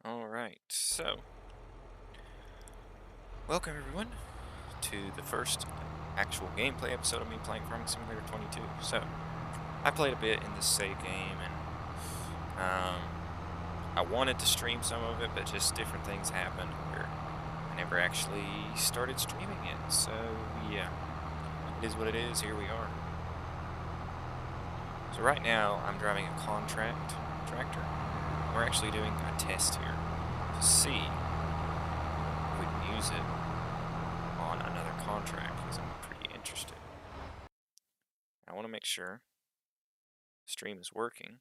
Alright, so, welcome everyone to the first actual gameplay episode of me playing Farming Simulator 22. So, I played a bit in this save game, and I wanted to stream some of it, but just different things happened where I never actually started streaming it. So, yeah, it is what it is. Here we are. So right now, I'm driving a contract tractor. We're actually doing a test here to see if we can use it on another contract, because I'm pretty interested. I want to make sure the stream is working.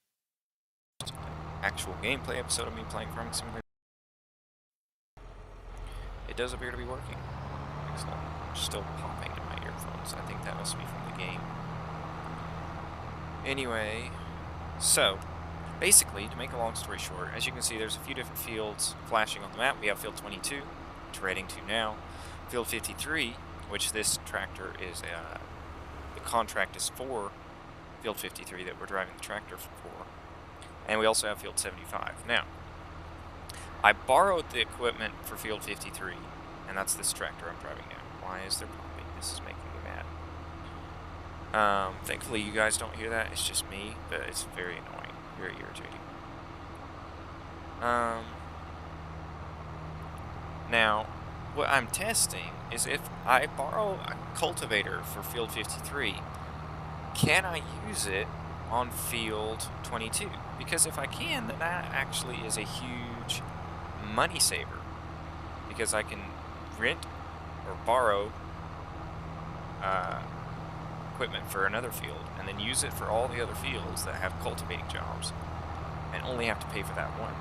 Actual gameplay episode of me playing Farming Simulator. It does appear to be working. Excellent. Still popping in my earphones. I think that must be from the game. Anyway, so basically, to make a long story short, as you can see, there's a few different fields flashing on the map. We have field 22, which we're heading to now. Field 53, which this tractor is, the contract is for field 53 that we're driving the tractor for. And we also have field 75. Now, I borrowed the equipment for field 53, and that's this tractor I'm driving now. Why is there popping? This is making me mad. Thankfully you guys don't hear that. It's just me, but it's very annoying. Very irritating. Now, what I'm testing is if I borrow a cultivator for field 53, can I use it on field 22? Because if I can, then that actually is a huge money saver. Because I can rent or borrow equipment for another field and then use it for all the other fields that have cultivating jobs and only have to pay for that one.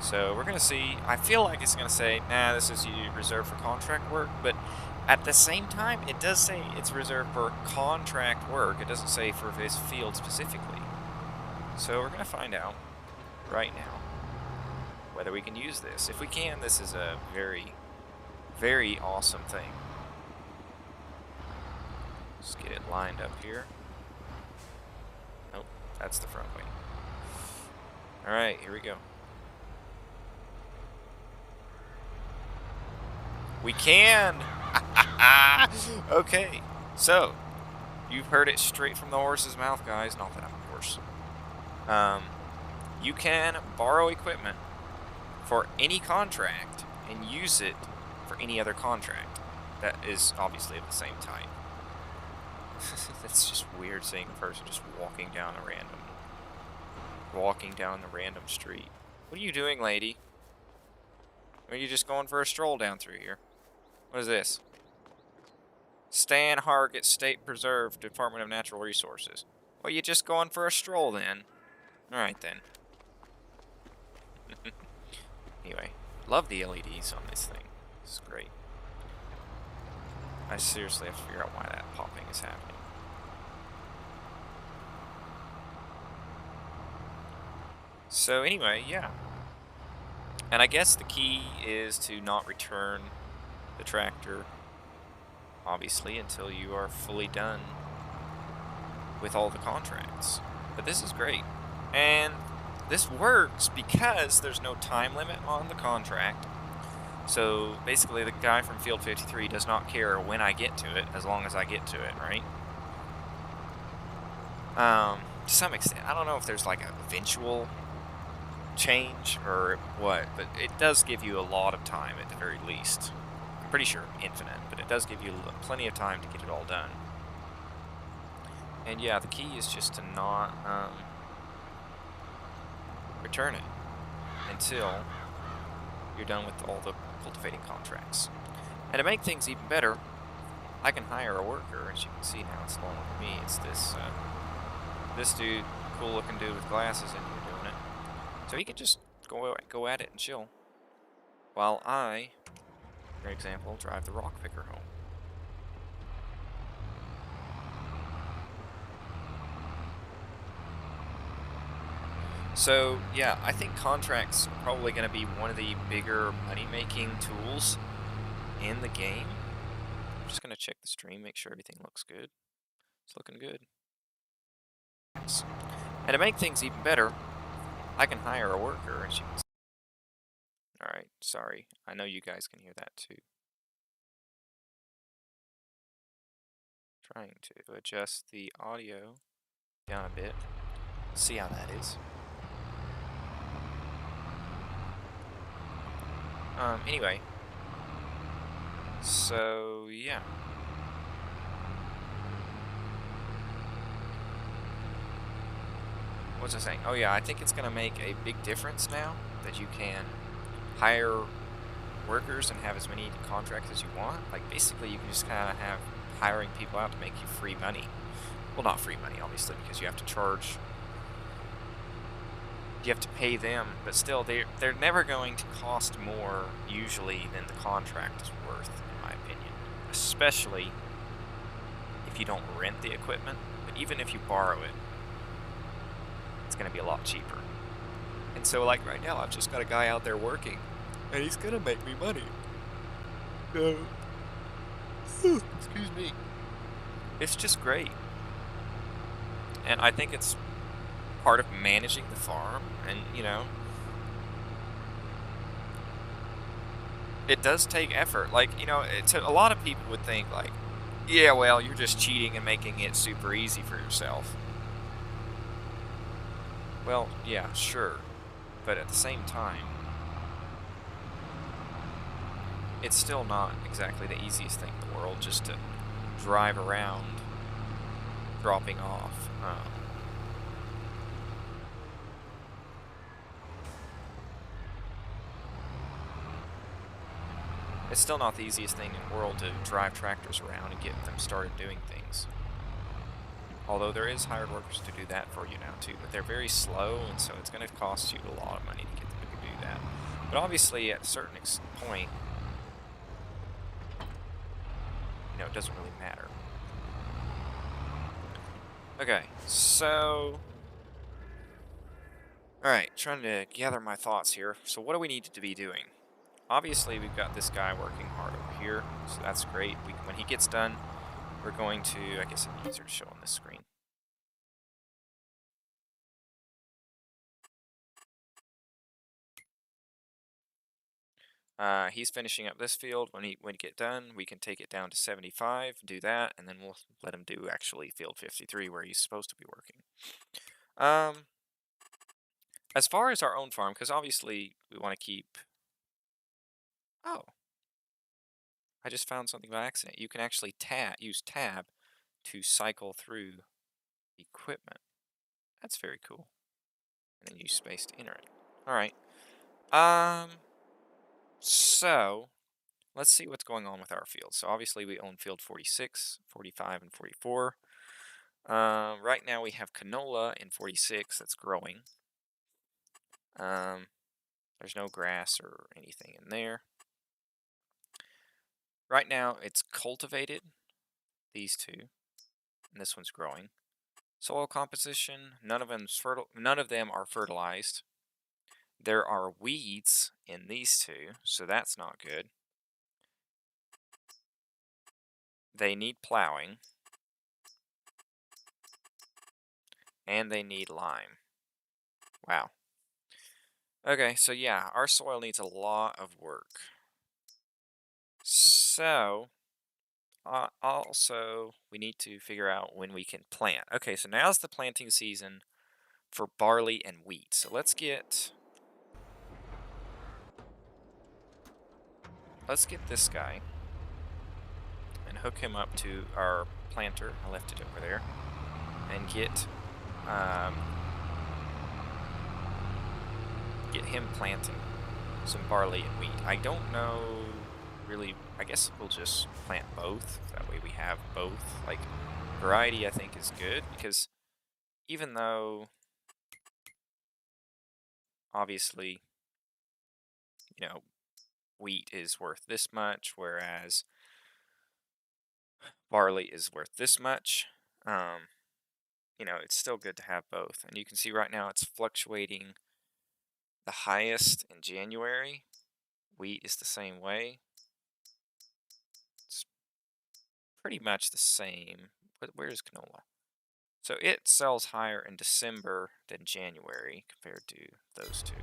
So we're going to see. I feel like it's going to say, nah, this is reserved for contract work, but at the same time, it does say it's reserved for contract work. It doesn't say for this field specifically. So we're going to find out right now whether we can use this. If we can, this is a very, very awesome thing. Let's get it lined up here. Nope, that's the front wing. Alright, here we go. We can! Okay, so, you've heard it straight from the horse's mouth, guys. Not that I'm a horse. You can borrow equipment for any contract and use it for any other contract that is obviously of the same type. That's just weird seeing a person just walking down the random street. What are you doing, lady? Are you just going for a stroll down through here? What is this? Stan Hargett State Preserve, Department of Natural Resources. Well, you just going for a stroll then? Alright then. Anyway, love the LEDs on this thing. This is great. I seriously have to figure out why that popping is happening. So anyway, yeah. And I guess the key is to not return the tractor, obviously, until you are fully done with all the contracts. But this is great. And this works because there's no time limit on the contract. So basically the guy from field 53 does not care when I get to it, as long as I get to it, right? To some extent. I don't know if there's like an eventual change or what, but it does give you a lot of time at the very least. I'm pretty sure infinite, but it does give you plenty of time to get it all done. And yeah, the key is just to not return it until you're done with all the cultivating contracts. And to make things even better, I can hire a worker. As you can see now, it's no longer me. It's this this dude, cool looking dude with glasses in here doing it. So he can just go at it and chill, while I, for example, drive the rock picker home. So, yeah, I think contracts are probably going to be one of the bigger money-making tools in the game. I'm just going to check the stream, make sure everything looks good. It's looking good. And to make things even better, I can hire a worker, as you can see. Alright, sorry. I know you guys can hear that too. Trying to adjust the audio down a bit. See how that is. Anyway. So, yeah. What was I saying? Oh, yeah, I think it's going to make a big difference now that you can hire workers and have as many contracts as you want. Like, basically, you can just kind of have hiring people out to make you free money. Well, not free money, obviously, because you have to charge. You have to pay them, but still, they're never going to cost more, usually, than the contract is worth, in my opinion. Especially if you don't rent the equipment. But even if you borrow it, it's going to be a lot cheaper. And so, like, right now, I've just got a guy out there working, and he's going to make me money. So, excuse me. It's just great. And I think it's part of managing the farm, and, you know, it does take effort. Like, you know, a lot of people would think, like, yeah, well, you're just cheating and making it super easy for yourself. Well, yeah, sure. But at the same time, it's still not exactly the easiest thing in the world just to drive around dropping off. It's still not the easiest thing in the world to drive tractors around and get them started doing things. Although there is hired workers to do that for you now too, but they're very slow, and so it's going to cost you a lot of money to get them to do that. But obviously, at a certain point, you know, it doesn't really matter. Okay, so... Alright, trying to gather my thoughts here. So what do we need to be doing? Obviously, we've got this guy working hard over here, so that's great. When he gets done, we're going to... I guess it'd be easier to show on this screen. He's finishing up this field. When he get done, we can take it down to 75, do that, and then we'll let him do actually field 53 where he's supposed to be working. As far as our own farm, because obviously we want to keep... Oh, I just found something by accident. You can actually use tab to cycle through equipment. That's very cool. And then use space to enter it. All right. So let's see what's going on with our field. So obviously we own field 46, 45, and 44. Right now we have canola in 46 that's growing. There's no grass or anything in there. Right now it's cultivated, these two, and this one's growing. Soil composition, none of them are fertilized. There are weeds in these two, so that's not good. They need plowing. And they need lime. Wow. Okay, so yeah, our soil needs a lot of work. So, also, we need to figure out when we can plant. Okay, so now's the planting season for barley and wheat. So let's get this guy and hook him up to our planter. I left it over there. And get him planting some barley and wheat. I don't know really. I guess we'll just plant both. That way we have both. Like, variety I think is good, because even though obviously, you know, wheat is worth this much, whereas barley is worth this much, you know, it's still good to have both. And you can see right now it's fluctuating. The highest in January. Wheat is the same way. It's pretty much the same. But where's canola? So it sells higher in December than January compared to those two.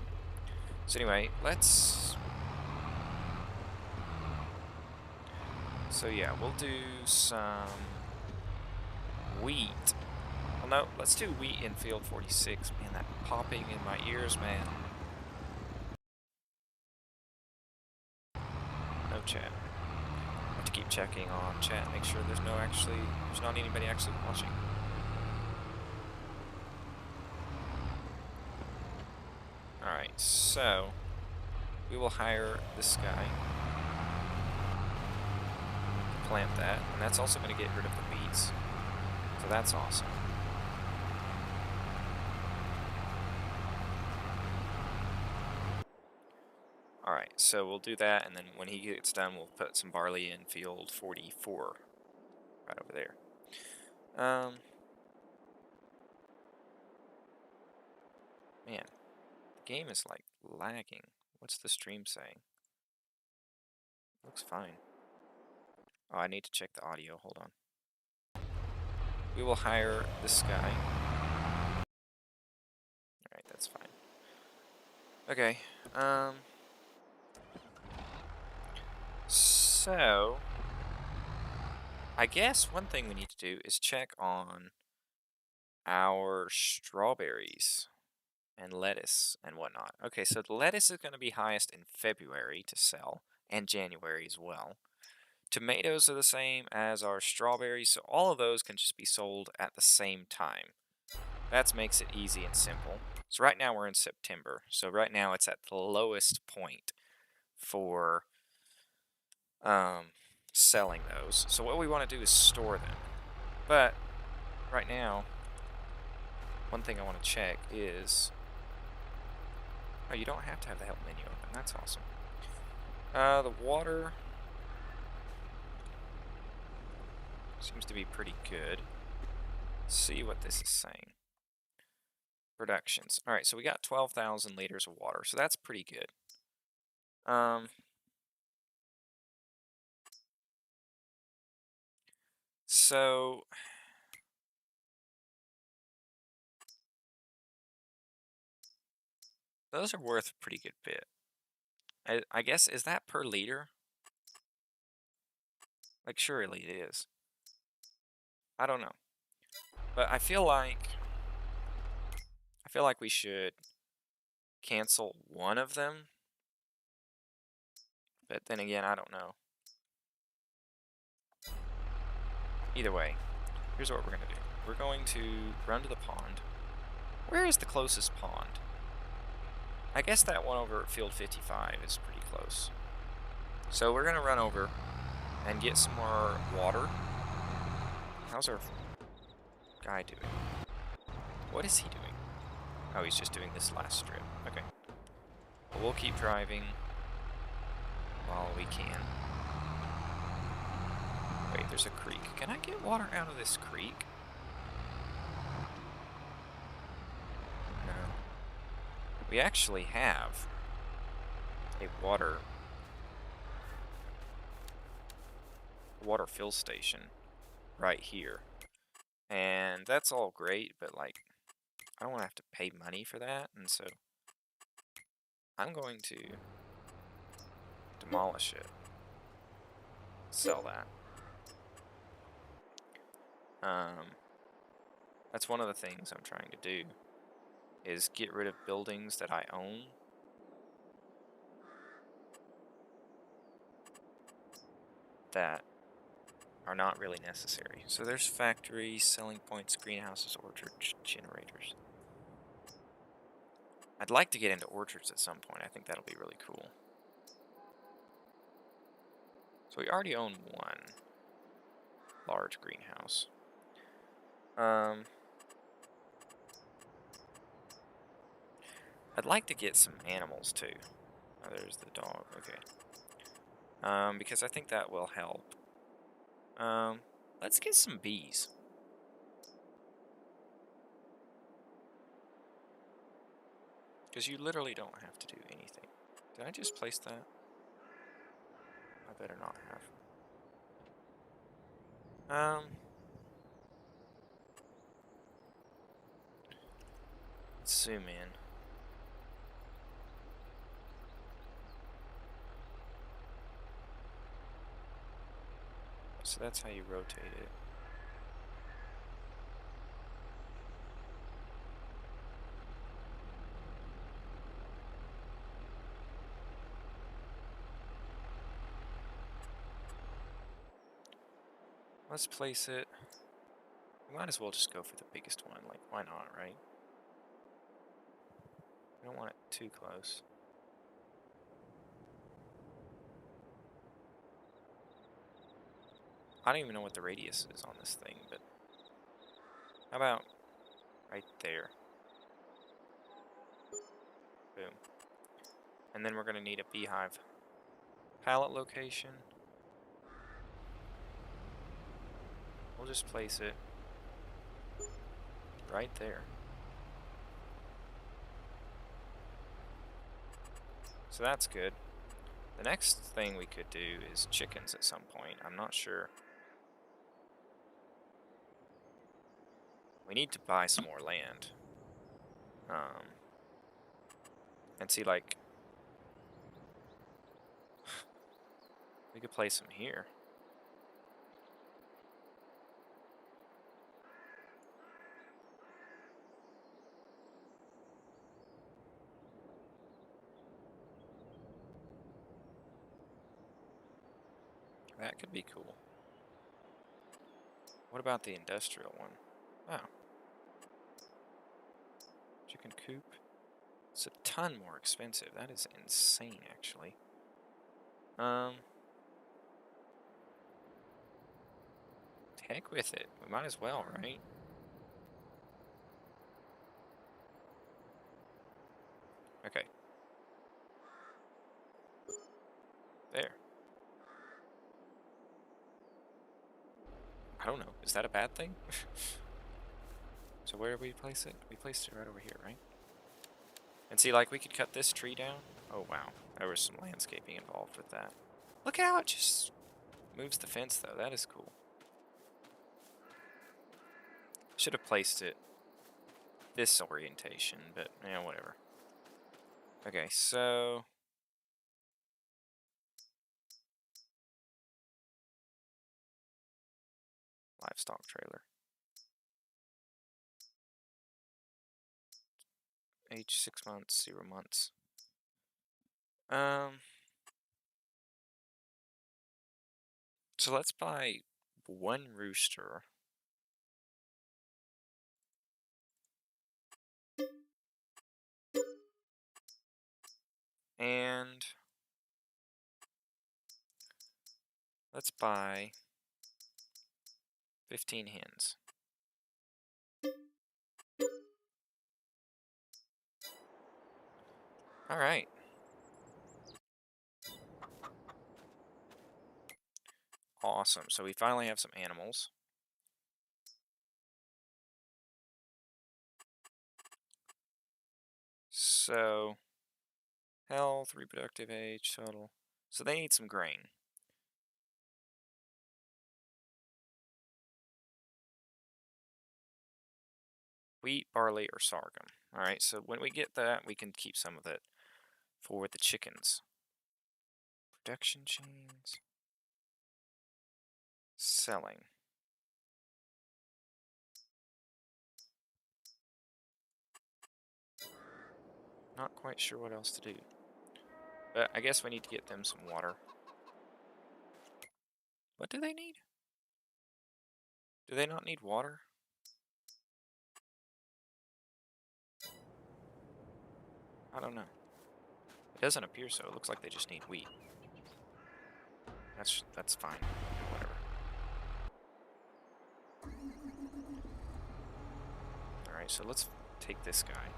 So anyway, let's... So yeah, we'll do some wheat. Well, no, let's do wheat in field 46. Man, that popping in my ears, man. No chat. I have to keep checking on chat, make sure there's not anybody actually watching. Alright, so we will hire this guy to plant that, and that's also going to get rid of the weeds. So that's awesome. Alright, so we'll do that, and then when he gets done, we'll put some barley in field 44. Right over there. Man, the game is like lagging. What's the stream saying? Looks fine. Oh, I need to check the audio. Hold on. We will hire this guy. Alright, that's fine. Okay. So I guess one thing we need to do is check on our strawberries and lettuce and whatnot. Okay, so the lettuce is going to be highest in February to sell, and January as well. Tomatoes are the same as our strawberries, so all of those can just be sold at the same time. That makes it easy and simple. So right now we're in September, so right now it's at the lowest point for selling those. So what we want to do is store them. But right now, one thing I want to check is... Oh, you don't have to have the help menu open. That's awesome. The water seems to be pretty good. Let's see what this is saying. Productions. Alright, so we got 12,000 liters of water, so that's pretty good. So those are worth a pretty good bit. I guess, is that per liter? Like, surely it is. I don't know. But I feel like we should cancel one of them. But then again, I don't know. Either way, here's what we're going to do. We're going to run to the pond. Where is the closest pond? I guess that one over at field 55 is pretty close. So we're going to run over and get some more water. How's our guy doing? What is he doing? Oh, he's just doing this last strip. Okay. Well, we'll keep driving while we can. Wait, there's a creek. Can I get water out of this creek? No. We actually have a water fill station right here. And that's all great, but like, I don't want to have to pay money for that, and so I'm going to demolish it. Sell that. That's one of the things I'm trying to do, is get rid of buildings that I own. That are not really necessary. So there's factories, selling points, greenhouses, orchards, generators. I'd like to get into orchards at some point. I think that'll be really cool. So we already own one large greenhouse. I'd like to get some animals too. Oh, there's the dog. Okay. Because I think that will help. Let's get some bees. Because you literally don't have to do anything. Did I just place that? I better not have. Let's zoom in. So that's how you rotate it. Let's place it. We might as well just go for the biggest one. Like, why not, right? We don't want it too close. I don't even know what the radius is on this thing, but how about right there? Boom. And then we're going to need a beehive pallet location. We'll just place it right there. So that's good. The next thing we could do is chickens at some point. I'm not sure. We need to buy some more land. And see, like, we could place them here. That could be cool. What about the industrial one? Oh. Chicken coop. It's a ton more expensive. That is insane, actually. Heck with it. We might as well, right? Okay. There. I don't know. Is that a bad thing? So where do we place it? We placed it right over here, right? And see, like, we could cut this tree down. Oh, wow. There was some landscaping involved with that. Look how it just moves the fence, though. That is cool. Should have placed it this orientation, but, yeah, whatever. Okay, so... Livestock trailer. Age 6 months, 0 months. So let's buy one rooster. And let's buy 15 hens. All right. Awesome. So we finally have some animals. So health, reproductive age, total. So they need some grain. Wheat, barley, or sorghum. All right. So when we get that, we can keep some of it for the chickens. Production chains. Selling. Not quite sure what else to do. But I guess we need to get them some water. What do they need? Do they not need water? I don't know. It doesn't appear so. It looks like they just need wheat. That's fine. Whatever. Alright, so let's take this guy.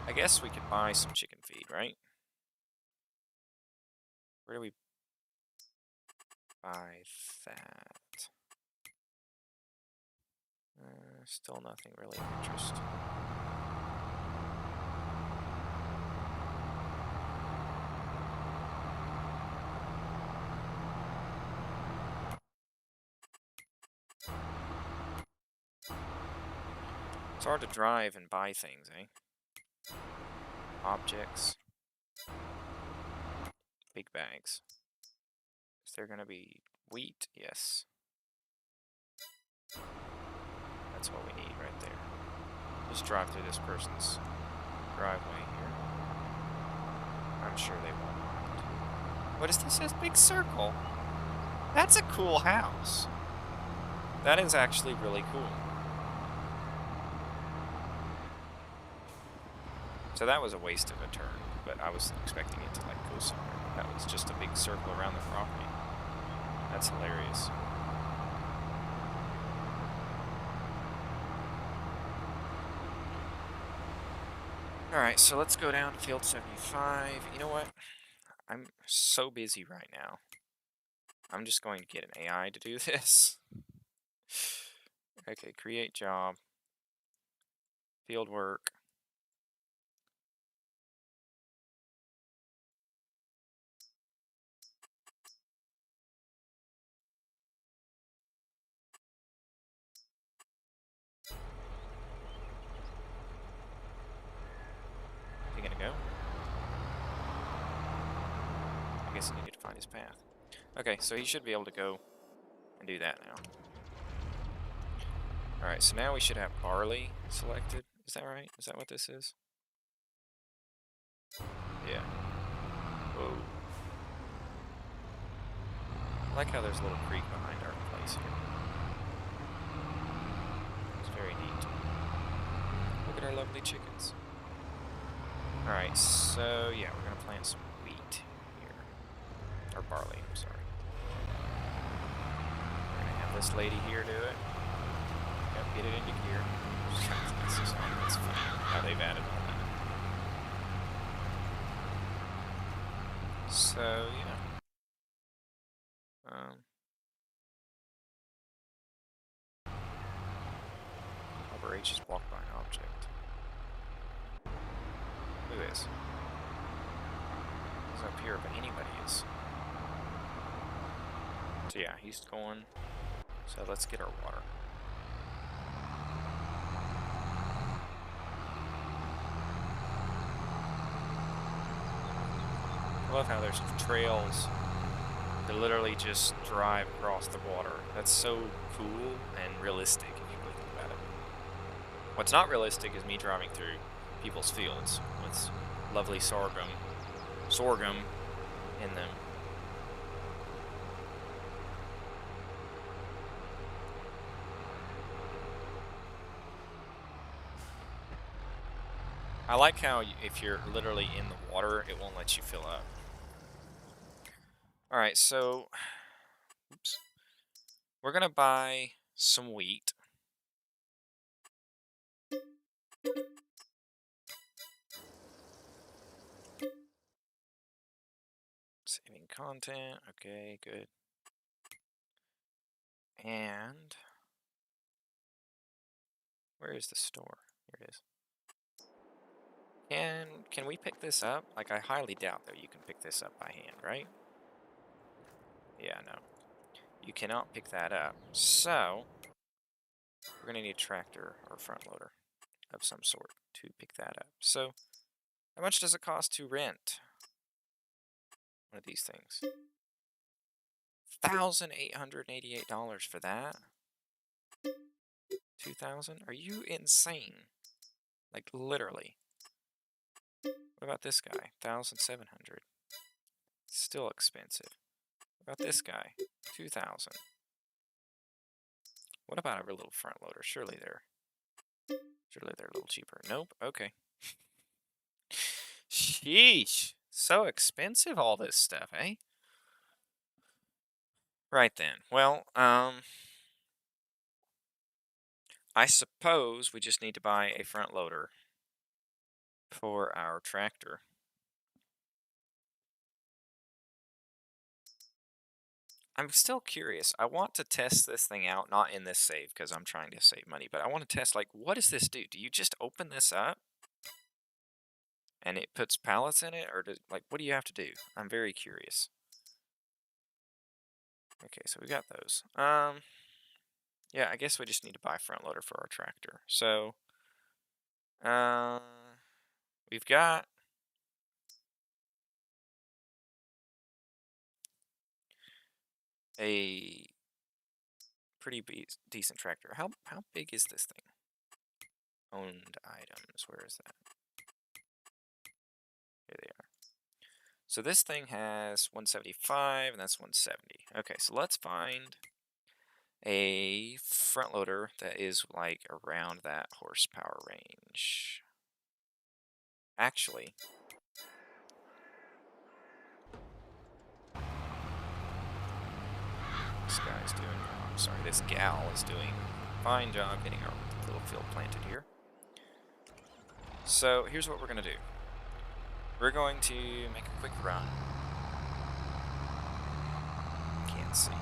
I guess we could buy some chicken feed, right? Where do we buy that? Still nothing really of interest. It's hard to drive and buy things, eh? Objects. big bags. Is there going to be wheat? Yes. That's what we need right there. Just drive through this person's driveway here. I'm sure they won't mind. What is this? This big circle? That's a cool house. That is actually really cool. So that was a waste of a turn, but I was expecting it to like go somewhere. That was just a big circle around the property. That's hilarious. Alright, so let's go down to field 75. You know what? I'm so busy right now. I'm just going to get an AI to do this. Okay, create job. Field work. Is he gonna go? I guess I needed to find his path. Okay, so he should be able to go and do that now. Alright, so now we should have Barley selected. Is that right? Is that what this is? Yeah. Whoa. I like how there's a little creek behind our place here. It's very neat. Look at our lovely chickens. Alright, so yeah, we're gonna plant some wheat here. Or barley, I'm sorry. We're gonna have this lady here do it. Gotta get it into gear. That's funny how they've added all that. So yeah. Upper H is blocked by an object. Who is? He's up here, but anybody is. So yeah, he's going. So let's get our water. I love how there's trails that literally just drive across the water. That's so cool and realistic if you really think about it. What's not realistic is me driving through people's fields with lovely sorghum in them. I like how if you're literally in the water, it won't let you fill up. Alright, so oops. We're gonna buy some wheat. Saving content. Okay, good. And where is the store? Here it is. Can we pick this up? Like, I highly doubt that you can pick this up by hand, right? Yeah, no. You cannot pick that up. So, we're going to need a tractor or front loader of some sort to pick that up. So, how much does it cost to rent one of these things? $1,888 for that? 2,000? Are you insane? Like, literally. What about this guy? 1,700. Still expensive. What about this guy? 2,000. What about our little front loader? Surely they're a little cheaper. Nope. Okay. Sheesh. So expensive, all this stuff, eh? Right then. Well, I suppose we just need to buy a front loader for our tractor. I'm still curious. I want to test this thing out, not in this save because I'm trying to save money, but I want to test, like, what does this do? Do you just open this up and it puts pallets in it, or like, what do you have to do? I'm very curious. Okay, so we got those. Yeah, I guess we just need to buy a front loader for our tractor. So, uh, we've got a pretty decent tractor. How big is this thing? Owned items. Where is that? Here they are. So this thing has 175, and that's 170. Okay, so let's find a front loader that is like around that horsepower range. Actually, this guy's doing, I'm sorry, this gal is doing a fine job getting our little field planted here. So here's what we're going to do. We're going to make a quick run. Can't see.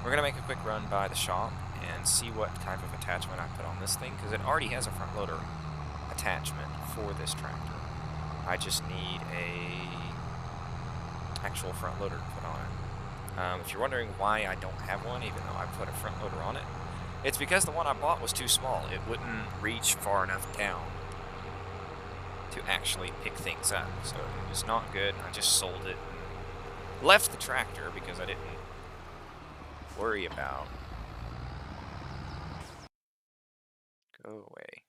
We're going to make a quick run by the shop and see what type of attachment I put on this thing, because it already has a front loader attachment for this tractor. I just need a actual front loader to put on it. If you're wondering why I don't have one, even though I put a front loader on it, it's because the one I bought was too small. It wouldn't reach far enough down to actually pick things up, so it was not good. I just sold it and left the tractor because I didn't worry about. Go away.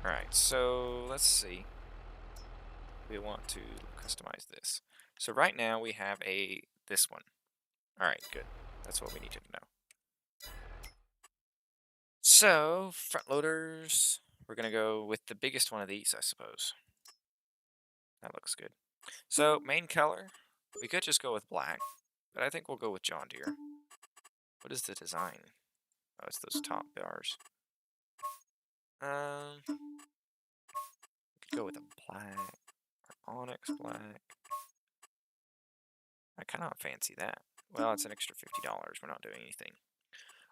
Alright, so let's see. We want to customize this. So right now we have this one. Alright, good. That's what we needed to know. So, front loaders, we're going to go with the biggest one of these, I suppose. That looks good. So, main color, we could just go with black, but I think we'll go with John Deere. What is the design? Oh, it's those top bars. We could go with a black, or onyx black. I kind of fancy that. Well, it's an extra $50. We're not doing anything.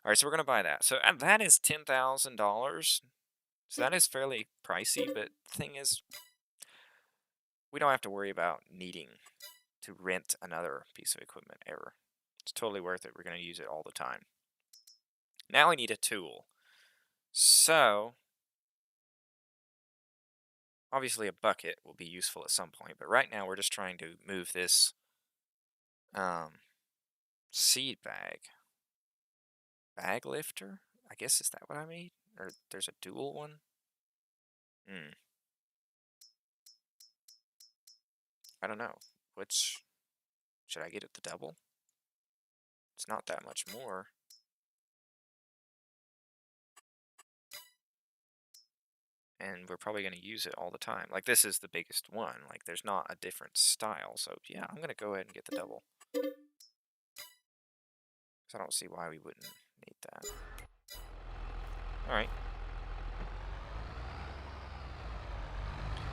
Alright, so we're going to buy that. So that is $10,000. So that is fairly pricey, but the thing is, we don't have to worry about needing to rent another piece of equipment ever. It's totally worth it. We're going to use it all the time. Now we need a tool. So, obviously a bucket will be useful at some point, but right now we're just trying to move this seed bag lifter, I guess. Is that what I made? Or there's a dual one? I don't know. Which, should I get it the double? It's not that much more. And we're probably going to use it all the time. Like, this is the biggest one. Like, there's not a different style. So, yeah, I'm going to go ahead and get the double. Because I don't see why we wouldn't need that. Alright.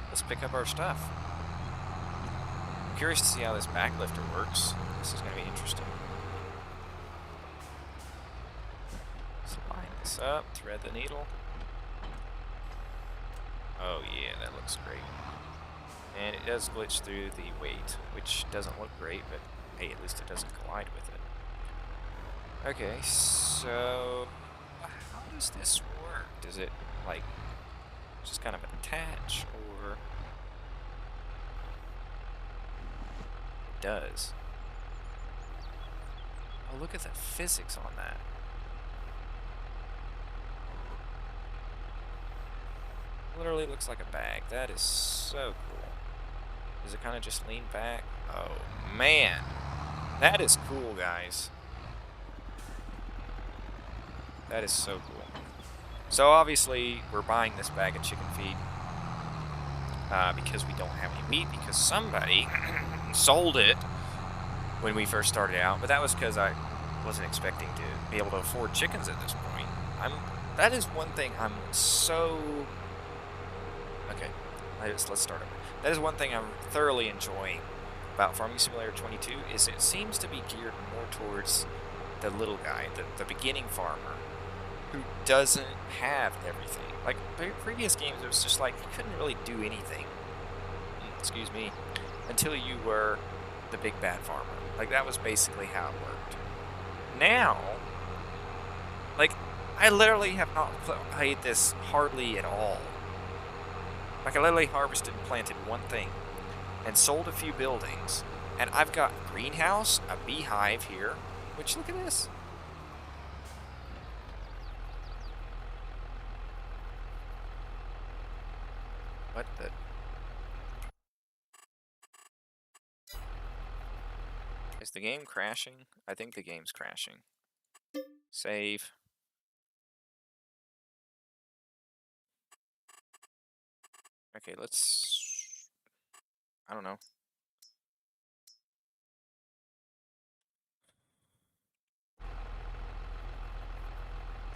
Let's pick up our stuff. I'm curious to see how this back lifter works. This is going to be interesting. Let's line this up, thread the needle. Oh yeah, that looks great. And it does glitch through the weight, which doesn't look great, but hey, at least it doesn't collide with it. Okay, so how does this work? Does it, like, just kind of attach, or... It does. Oh, look at the physics on that. Literally looks like a bag. That is so cool. Does it kind of just lean back? Oh, man. That is cool, guys. That is so cool. So, obviously, we're buying this bag of chicken feed because we don't have any meat, because somebody sold it when we first started out. But that was because I wasn't expecting to be able to afford chickens at this point. That is one thing I'm so... Okay, let's start over. That is one thing I'm thoroughly enjoying about Farming Simulator 22, is it seems to be geared more towards the little guy, the beginning farmer, who doesn't have everything. Like, previous games, it was just like, you couldn't really do anything, excuse me, until you were the big bad farmer. Like, that was basically how it worked. Now, like, I literally have not played this hardly at all. Like I literally harvested and planted one thing and sold a few buildings. And I've got a greenhouse, a beehive here, which look at this. What the? Is the game crashing? I think the game's crashing. Save. Okay, let's... I don't know.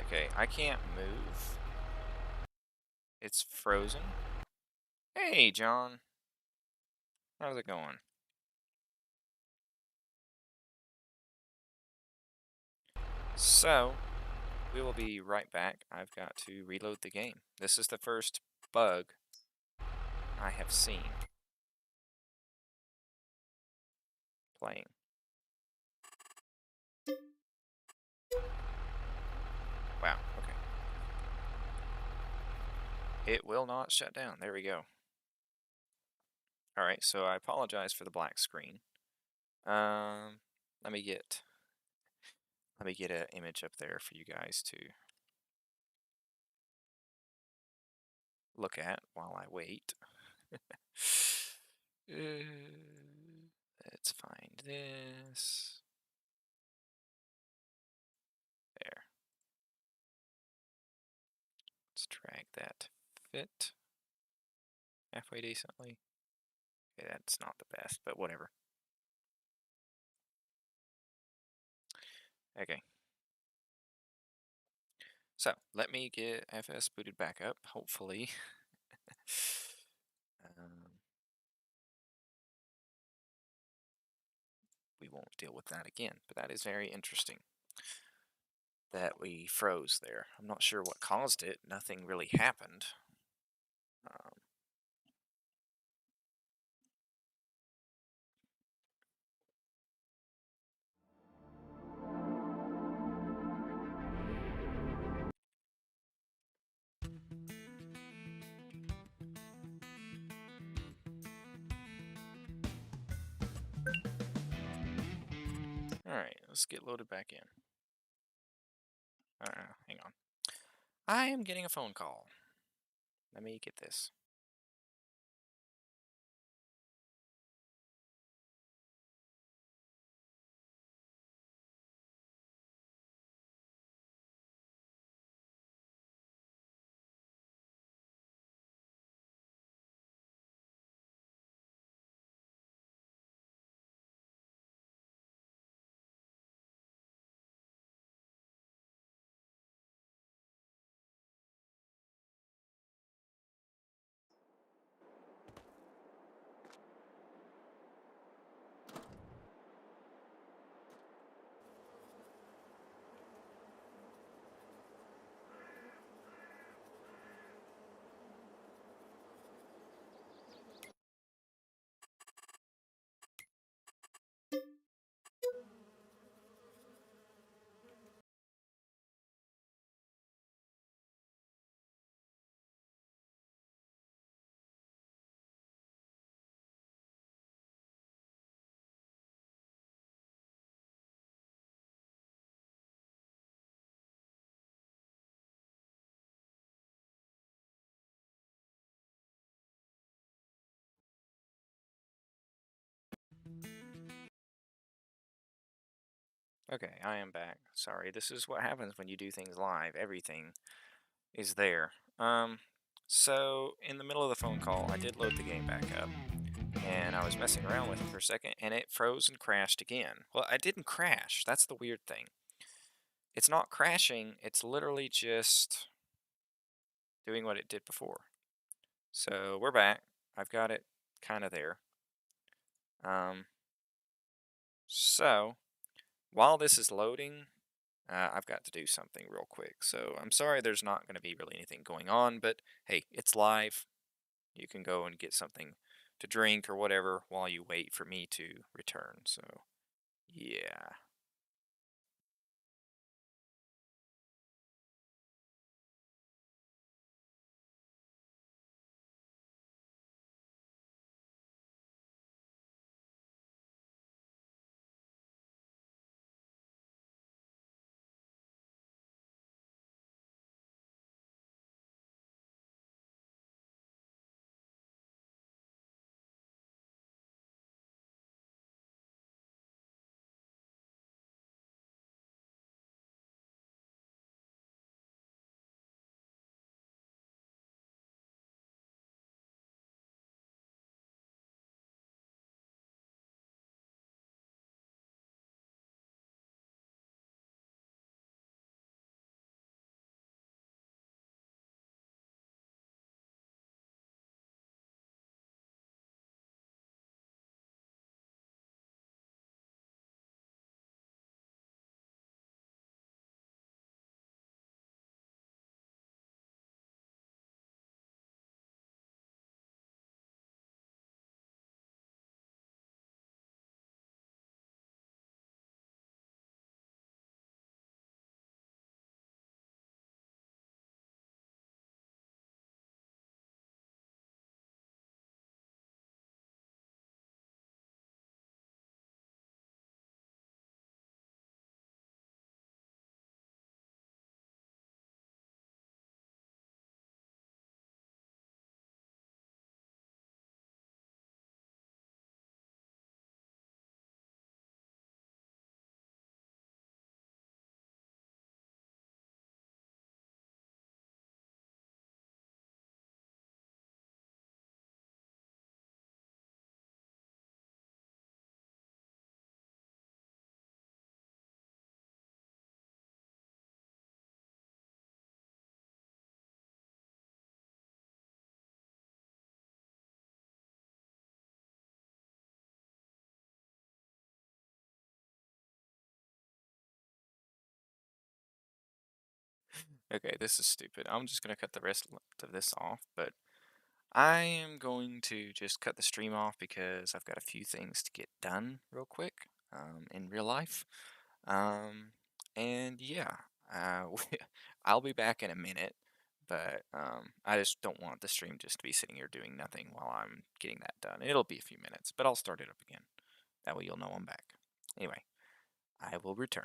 Okay, I can't move. It's frozen. Hey, John. How's it going? So, we will be right back. I've got to reload the game. This is the first bug I have seen playing. Wow, okay. It will not shut down. There we go. Alright, so I apologize for the black screen. Um, let me get an image up there for you guys to look at while I wait. Let's find this. There. Let's drag that fit halfway decently. Okay, that's not the best, but whatever. Okay. So, let me get FS booted back up, hopefully. um, we won't deal with that again, but that is very interesting that we froze there. I'm not sure what caused it. Nothing really happened. Um, Alright, let's get loaded back in. Hang on. I am getting a phone call. Let me get this. Okay, I am back. Sorry, this is what happens when you do things live. Everything is there. So in the middle of the phone call, I did load the game back up, and I was messing around with it for a second, and it froze and crashed again. Well, I didn't crash. That's the weird thing. It's not crashing. It's literally just doing what it did before. So we're back. I've got it kind of there. So while this is loading, I've got to do something real quick. So I'm sorry there's not going to be really anything going on, but hey, it's live. You can go and get something to drink or whatever while you wait for me to return. So, yeah. Okay, this is stupid. I'm just gonna cut the rest of this off, but I am going to just cut the stream off because I've got a few things to get done real quick, in real life. Um, and yeah, I'll be back in a minute, but I just don't want the stream just to be sitting here doing nothing while I'm getting that done. It'll be a few minutes, but I'll start it up again. That way you'll know I'm back. Anyway, I will return.